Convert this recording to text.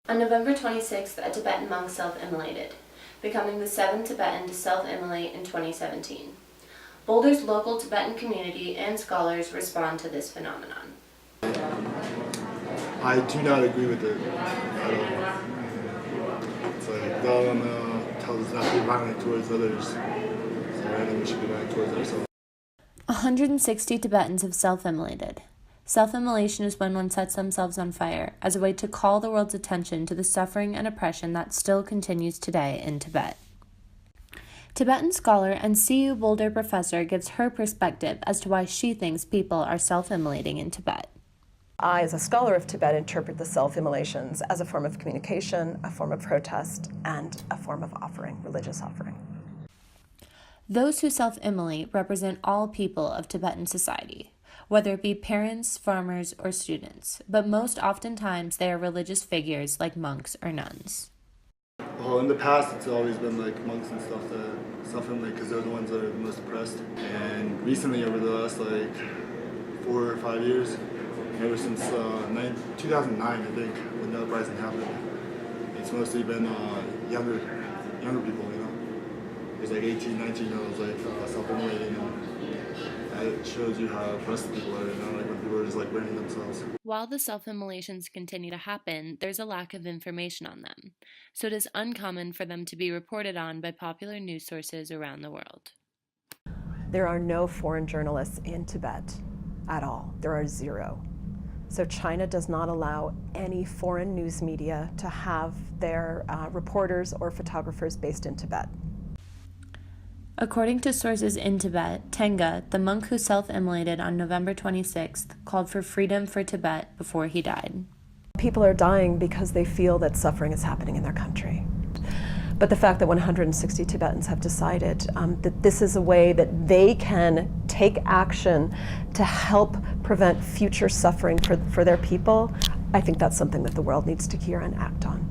On November 26th, a Tibetan monk self-immolated, becoming the 7th Tibetan to self-immolate in 2017. Boulder's local Tibetan community and scholars respond to this phenomenon. I do not agree with it at all. It's like God tells us not to be violent towards others, so I think we should be violent towards ourselves. 160 Tibetans have self-immolated. Self-immolation is when one sets themselves on fire as a way to call the world's attention to the suffering and oppression that still continues today in Tibet. Tibetan scholar and CU Boulder professor gives her perspective as to why she thinks people are self-immolating in Tibet. I, as a scholar of Tibet, interpret the self-immolations as a form of communication, a form of protest, and a form of offering, religious offering. Those who self-immolate represent all people of Tibetan society, whether it be parents, farmers, or students, but most oftentimes they are religious figures like monks or nuns. Well, in the past, it's always been like monks and stuff that self-immolate because they're the ones that are the most oppressed. And recently, over the last 4 or 5 years, ever since 2009, I think, when the uprising happened, it's mostly been younger people, you know. There's 18, 19-year-olds self-immolating, and it shows you how oppressed people are, you know, when people are just burning themselves. While the self-immolations continue to happen, there's a lack of information on them, so it is uncommon for them to be reported on by popular news sources around the world. There are no foreign journalists in Tibet at all. There are 0. So China does not allow any foreign news media to have their reporters or photographers based in Tibet. According to sources in Tibet, Tenga, the monk who self-immolated on November 26th, called for freedom for Tibet before he died. People are dying because they feel that suffering is happening in their country. But the fact that 160 Tibetans have decided that this is a way that they can take action to help prevent future suffering for their people, I think that's something that the world needs to hear and act on.